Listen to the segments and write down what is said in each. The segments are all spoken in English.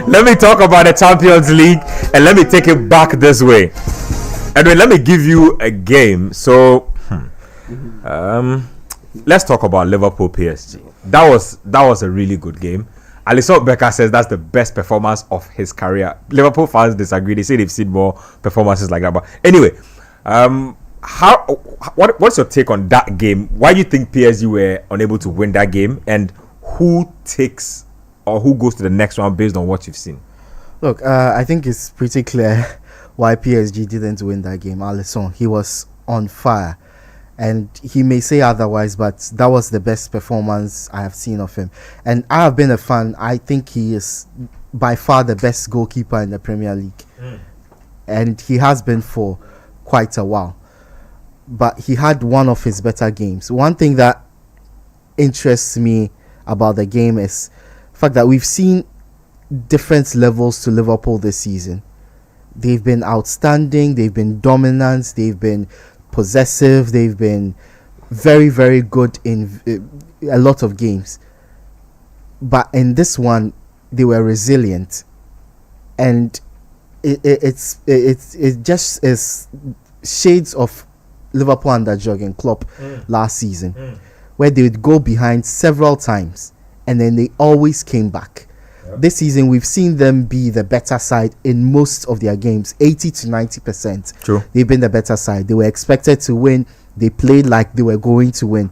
Let me talk about the Champions League and let me take it back this way. Anyway, let me give you a game. So, let's talk about Liverpool PSG. That was a really good game. Alisson Becker says that's the best performance of his career. Liverpool fans disagree. They say they've seen more performances like that. But anyway, what's your take on that game? Why do you think PSG were unable to win that game, and who takes or who goes to the next round based on what you've seen? Look, I think it's pretty clear why PSG didn't win that game. Alisson, he was on fire. And he may say otherwise, but that was the best performance I have seen of him. And I have been a fan. I think he is by far the best goalkeeper in the Premier League. And he has been for quite a while. But he had one of his better games. One thing that interests me about the game is the fact that we've seen different levels to Liverpool this season. They've been outstanding. They've been dominant. They've been possessive. They've been very, very good in a lot of games, but in this one they were resilient, and it just is shades of Liverpool under Jurgen Klopp last season, where they would go behind several times and then they always came back. This season, we've seen them be the better side in most of their games, 80 to 90%. True. They've been the better side. They were expected to win. They played like they were going to win.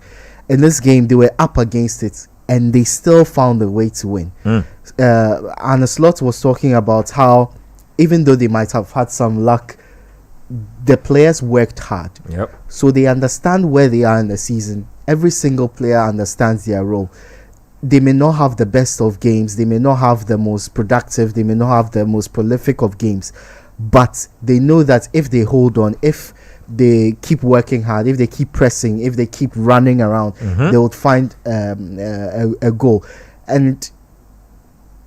In this game, they were up against it, and they still found a way to win. Arne Slot was talking about how, even though they might have had some luck, the players worked hard. So they understand where they are in the season. Every single player understands their role. They may not have the best of games, they may not have the most productive, they may not have the most prolific of games, but they know that if they hold on, if they keep working hard, if they keep pressing, if they keep running around, they will find a goal. And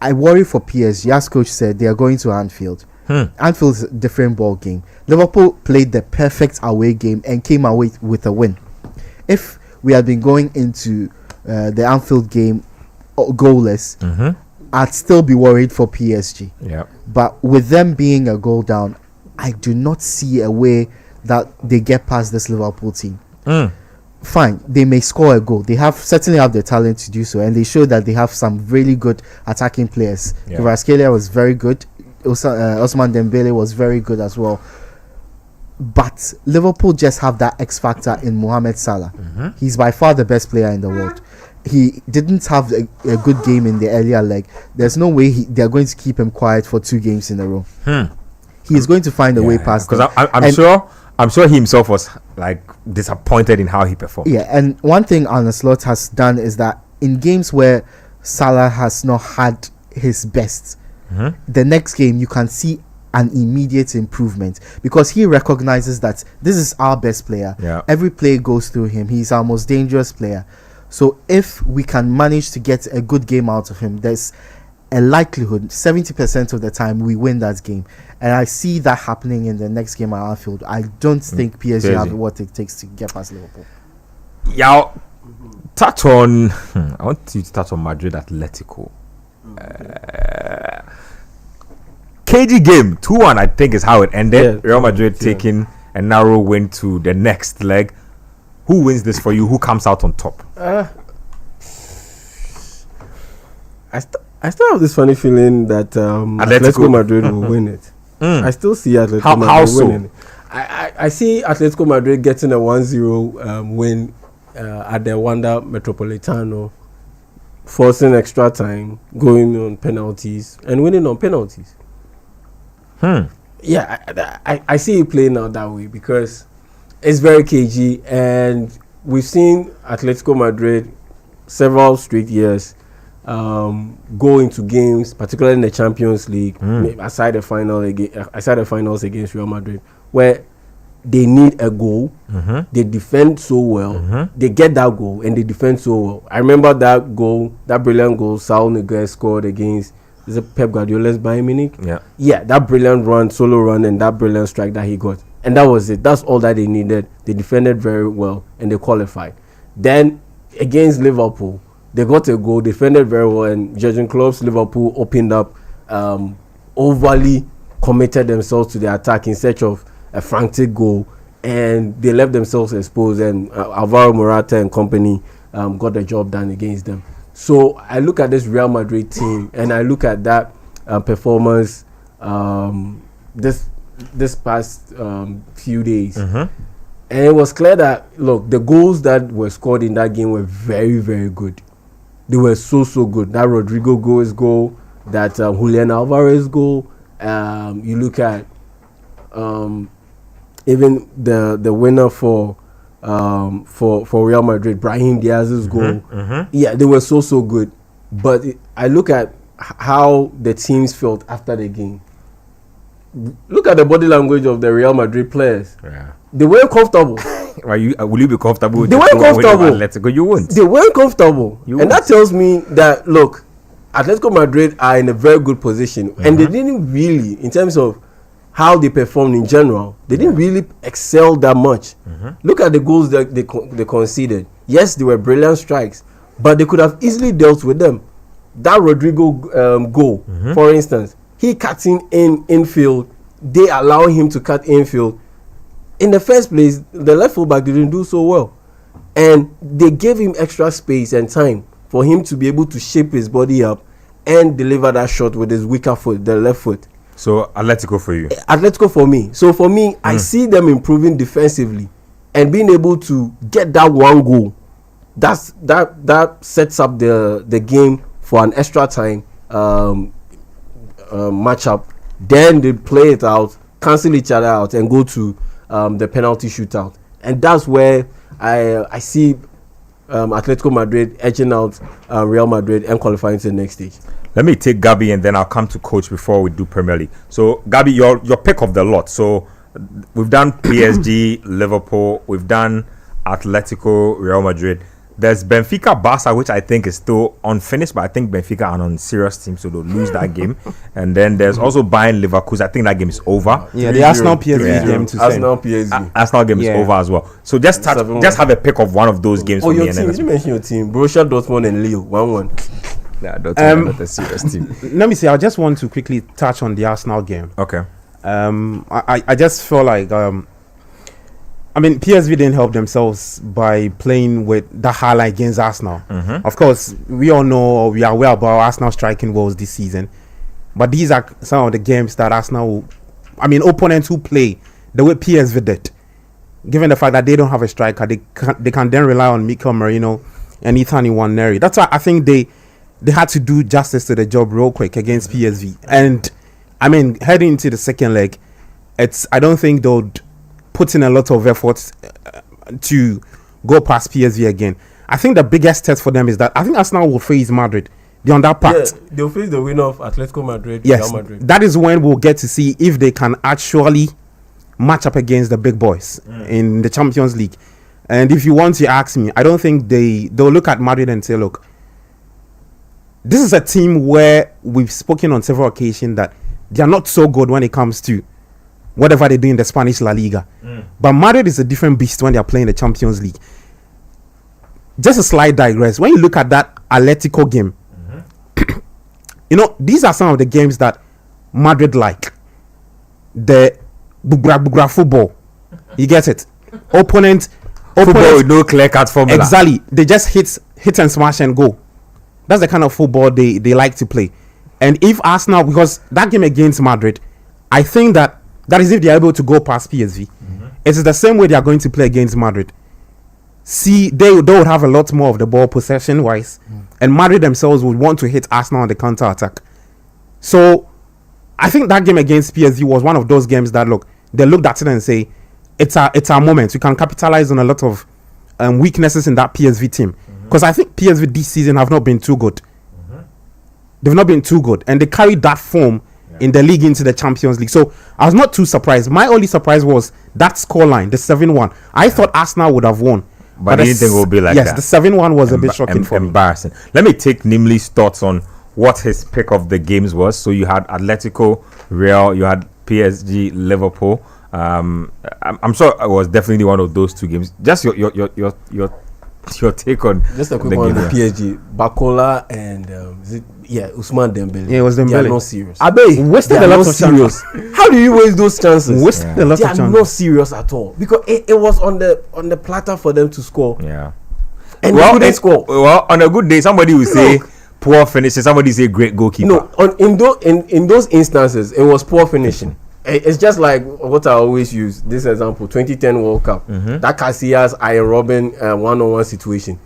I worry for PSG. As coach said, they are going to Anfield. Anfield's a different ball game. Liverpool played the perfect away game and came away with a win. If we had been going into the Anfield game goalless, I'd still be worried for PSG. But with them being a goal down, I do not see a way that they get past this Liverpool team. Fine, they may score a goal. They certainly have the talent to do so, and they show that they have some really good attacking players. Kvaratskhelia was very good. Ousmane Dembele was very good as well. But Liverpool just have that X factor in Mohamed Salah. He's by far the best player in the world. He didn't have a good game in the earlier leg. There's no way they're going to keep him quiet for 2 games in a row. He's going to find a way past them. Because I'm sure he himself was like disappointed in how he performed. And one thing Arne Slot has done is that in games where Salah has not had his best, the next game you can see an immediate improvement, because he recognizes that this is our best player. Every play goes through him. He's our most dangerous player. So if we can manage to get a good game out of him, there's a likelihood 70% of the time we win that game, and I see that happening in the next game at Anfield. I don't think PSG have what it takes to get past Liverpool. Touch on I want you to touch on Madrid Atletico. KG game 2-1, I think, is how it ended. Real Madrid taking a narrow win to the next leg. Who wins this for you? Who comes out on top? I still have this funny feeling that Atletico Madrid will win it. I still see Atletico Madrid winning it. I see Atletico Madrid getting a 1-0 win at the Wanda Metropolitano, forcing extra time, going on penalties, and winning on penalties. I see it playing out that way because it's very cagey, and we've seen Atletico Madrid several straight years go into games, particularly in the Champions League, aside the finals against Real Madrid, where they need a goal. They defend so well. They get that goal and they defend so well. I remember that brilliant goal Saul Niguez scored against Pep Guardiola's Bayern Munich. That brilliant solo run, and that brilliant strike that he got. And that was it. That's all that they needed. They defended very well and they qualified. Then against Liverpool, they got a goal, defended very well, and Jurgen Klopp's Liverpool opened up overly committed themselves to the attack in search of a frantic goal, and they left themselves exposed, and Alvaro Morata and company got the job done against them. So I look at this Real Madrid team, and I look at that performance this past few days, and it was clear that, look, the goals that were scored in that game were very, very good. They were so good. That Rodrigo goal, that Julian Alvarez goal. You look at even the winner for Real Madrid, Brahim Diaz's goal. Yeah, they were so good. But I look at how the teams felt after the game. Look at the body language of the Real Madrid players. Yeah. They weren't comfortable. Will you be comfortable with they weren't comfortable. Atletico? You won't. They weren't comfortable. That tells me that, look, Atletico Madrid are in a very good position, and they didn't really, in terms of how they performed in general, they didn't really excel that much. Look at the goals that they conceded. Yes, they were brilliant strikes, but they could have easily dealt with them. That Rodrigo goal, for instance, he cutting infield, they allow him to cut infield. In the first place, the left fullback didn't do so well, and they gave him extra space and time for him to be able to shape his body up and deliver that shot with his weaker foot, the left foot. So Atletico for you? Atletico for me. So for me, I see them improving defensively and being able to get that one goal. That sets up the game for an extra time matchup. Then they play it out, cancel each other out, and go to the penalty shootout. And that's where I see Atletico Madrid edging out Real Madrid and qualifying to the next stage. Let me take Gabi, and then I'll come to coach before we do Premier League. So Gabi, your pick of the lot. So we've done PSG, Liverpool, we've done Atletico, Real Madrid. There's Benfica, Barca, which I think is still unfinished, but I think Benfica are on serious team, so they'll lose that game. And then there's also Bayern Leverkusen. I think that game is over. Yeah, the Arsenal PSG game to Arsenal PSG. Arsenal game is over as well. So just have a pick of one of those games for me. Your team. You mention your team. Borussia Dortmund and Lille, 1-1. Yeah, Dortmund not a serious team. Let me see. I just want to quickly touch on the Arsenal game. Okay. I just feel like PSV didn't help themselves by playing with the highlight against Arsenal. Of course, we all know, we are aware about Arsenal striking woes this season, but these are some of the games that Arsenal, opponents who play the way PSV did, given the fact that they don't have a striker, they can then rely on Mikel Merino and Ethan Nwaneri. That's why I think they had to do justice to the job real quick against PSV. And heading into the second leg, I don't think they'll put in a lot of effort to go past PSV again. I think the biggest test for them is that I think Arsenal will face Madrid. They're on that part. Yeah, they'll face the winner of Atletico Madrid. Yes, Real Madrid. That is when we'll get to see if they can actually match up against the big boys in the Champions League. And if you want to ask me, I don't think they'll look at Madrid and say, look, this is a team where we've spoken on several occasions that they are not so good when it comes to whatever they do in the Spanish La Liga. But Madrid is a different beast when they are playing the Champions League. Just a slight digress. When you look at that Atletico game, these are some of the games that Madrid like. The bugra football. You get it? Opponent football with no clear-cut formula. Exactly. They just hit and smash and go. That's the kind of football they like to play. And if Arsenal, because that game against Madrid, I think that is if they are able to go past PSV. It is the same way they are going to play against Madrid. See, they would have a lot more of the ball possession-wise, and Madrid themselves would want to hit Arsenal on the counter-attack. So, I think that game against PSV was one of those games that, they looked at it and say, it's our moment. We can capitalize on a lot of weaknesses in that PSV team. Because I think PSV this season have not been too good. They've not been too good. And they carried that form in the league into the Champions League. So I was not too surprised. My only surprise was that scoreline, the 7-1. I thought Arsenal would have won. But I didn't think it would be like that. Yes, the 7-1 was a bit shocking for me. Embarrassing. Let me take Nimli's thoughts on what his pick of the games was. So you had Atletico, Real, you had PSG, Liverpool. I'm sure it was definitely one of those two games. Just your your take on just a quick the one on game, the PSG. Bakola and Ousmane Dembele. Yeah, it was They are Dembele. not serious. Abe, Wasted They a are lot not of serious. chances. How do you waste those chances? Wasted a lot They of are chances. not serious at all because it was on the platter for them to score, yeah. and they couldn't score. Well, on a good day, somebody will say poor finishing. Somebody say great goalkeeper. No, in those instances, it was poor finishing. It's just like what I always use this example: 2010 World Cup. That Casillas Iron Robin one-on-one situation.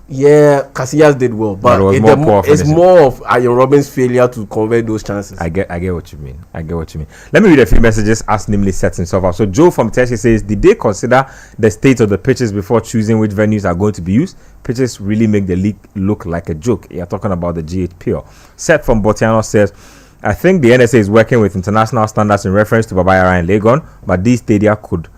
Yeah, Casillas did well, but it was more poor it's finishing. more of Iron Robin's failure to convert those chances. I get what you mean. Let me read a few messages as Nimley sets himself up. So Joe from Teshi says, did they consider the state of the pitches before choosing which venues are going to be used? Pitches really make the league look like a joke. You're talking about the GHPL. Seth from Botiano says, I think the NSA is working with international standards in reference to Babayara and Legon, but these stadia could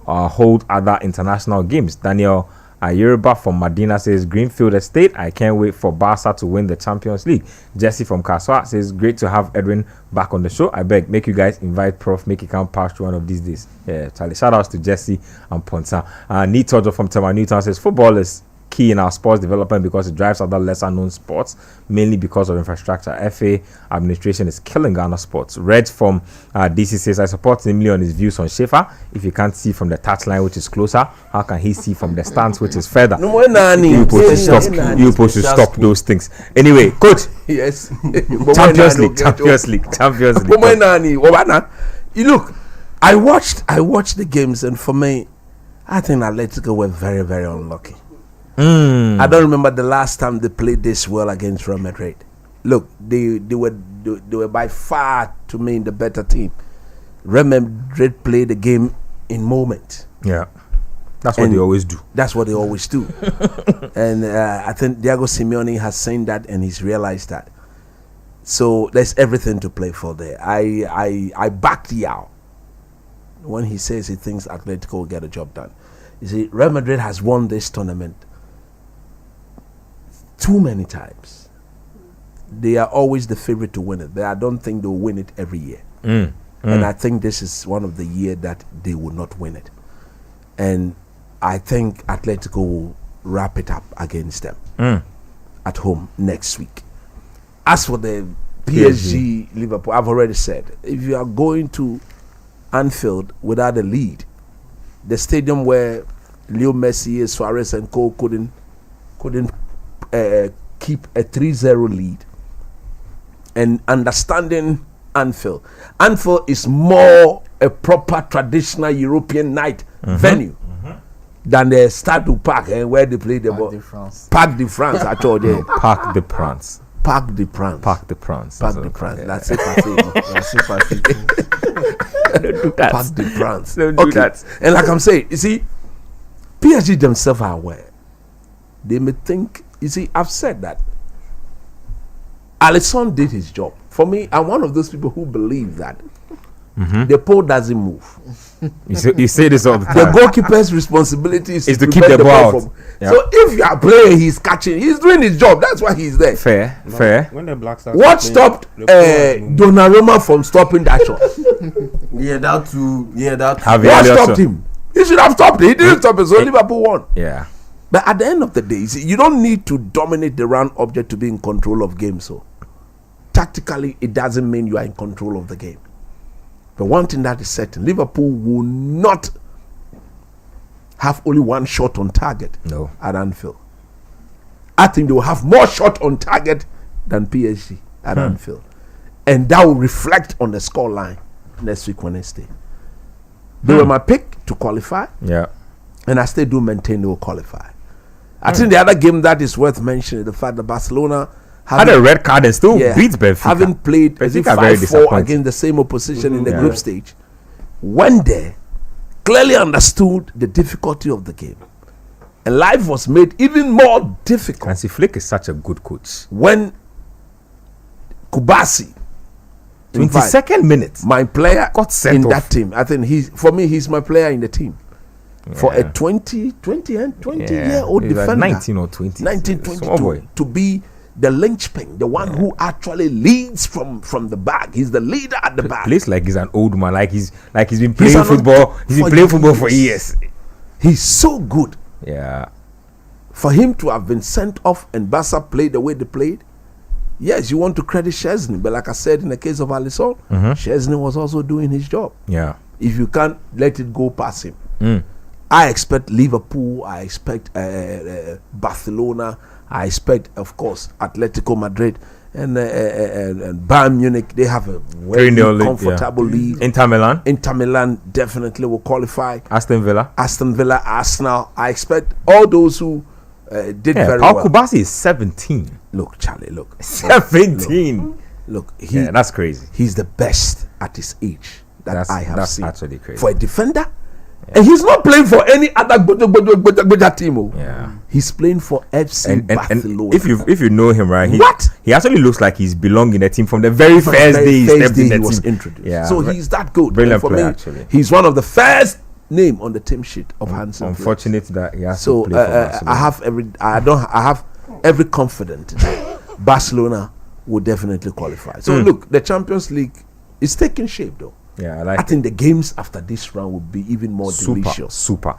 hold other international games. Daniel Yoruba from Medina says, Greenfield Estate, I can't wait for Barca to win the Champions League. Jesse from Kaswa says, great to have Edwin back on the show. I beg, make you guys invite Prof, make it come past one of these days. Yeah, Charlie. Shout outs to Jesse and Ponta. Nitojo from Tema Newtown says, football is key in our sports development because it drives other lesser known sports, mainly because of infrastructure. FA administration is killing Ghana sports. Reg from DC says, I support Nimli on his views on Schaefer. If you can't see from the touchline, which is closer, how can he see from the stands, which is further? No more nani. You're supposed to stop those things. Anyway, coach. Yes. Champions League. You look, I watched the games, and for me, I think Atletico were very, very unlucky. I don't remember the last time they played this well against Real Madrid. Look, they were by far, to me, the better team. Real Madrid played the game in moment. Yeah, that's what they always do. That's what they always do. And I think Diego Simeone has seen that and he's realized that. So there's everything to play for there. I backed Yao when he says he thinks Atletico will get a job done. You see, Real Madrid has won this tournament too many times. They are always the favorite to win it, but I don't think they'll win it every year. And I think this is one of the years that they will not win it. And I think Atletico will wrap it up against them at home next week. As for the PSG Liverpool, I've already said, if you are going to Anfield without a lead, the stadium where Leo Messi, Suarez and Co couldn't keep a 3-0 lead, and understanding Anfield is more a proper traditional European night venue than the Stade du Parc, and where they play the ball. Parc de France, I told you. Parc de France. Parc de France. Parc de France. Parc de France. That's it. That's it. Don't do that. Parc de France. Don't do that. And like I'm saying, you see, PSG themselves are aware. They may think, you see, I've said that Alisson did his job. For me, I'm one of those people who believe that the pole doesn't move. You say this all the The time. goalkeeper's responsibility is to keep prevent the ball from. out. Yeah. So if you are playing, he's catching, he's doing his job. That's why he's there. Fair. When the Black Stars What were stopped playing, the ball Donnarumma from stopping that shot? Have What you stopped him? He should have stopped it. He didn't stop it, so Liverpool won. Yeah. But at the end of the day, see, you don't need to dominate the round object to be in control of game. So tactically, it doesn't mean you are in control of the game. But one thing that is certain, Liverpool will not have only one shot on target at Anfield. I think they will have more shot on target than PSG at Anfield. And that will reflect on the scoreline next week Wednesday. They were my pick to qualify. Yeah. And I still do maintain they will qualify. I think the other game that is worth mentioning, the fact that Barcelona Had a red card and still beats Benfica. Having played Benfica very 5-4 disappointed. against the same opposition in the group stage, went there, clearly understood the difficulty of the game. And life was made even more difficult Hansi Flick is such a good coach. when Kubasi, 22nd minute. my player Got sent in off. that team, I think he's my player in the team. For a 20-year-old He's like defender, 19 or 20. 19, Small boy. 22, to be the linchpin, the one who actually leads from the back. He's the leader at the back. Plays like he's an old man, like he's been He's playing an football. old- He's been for playing football for years. He's so good. Yeah. For him to have been sent off and Barca played the way they played, yes, you want to credit Szczesny, but like I said, in the case of Alisson, Szczesny was also doing his job. Yeah. If you can't let it go past him. I expect Liverpool, I expect Barcelona, I expect, of course, Atletico Madrid and Bayern Munich. They have a very comfortable lead. Inter Milan definitely will qualify. Aston Villa, Arsenal. I expect all those who did very Paul well. Kubasi is 17. Look, Charlie, look. 17. Look, that's crazy. He's the best at his age that I have seen. That's actually crazy. For a defender. And he's not playing for any other team. Yeah. He's playing for FC Barcelona. And if you know him, right? What? He actually looks like he's belonging in a team from the very first day he stepped in the he was team. introduced. Yeah, so he's that good. Brilliant for player, me, actually. he's one of the first name on the team sheet of Hansen. Unfortunate that he has so to play for Barcelona. I have every confidence that Barcelona will definitely qualify. So look, the Champions League is taking shape though. Yeah, I think the games after this round will be even more delicious. Super.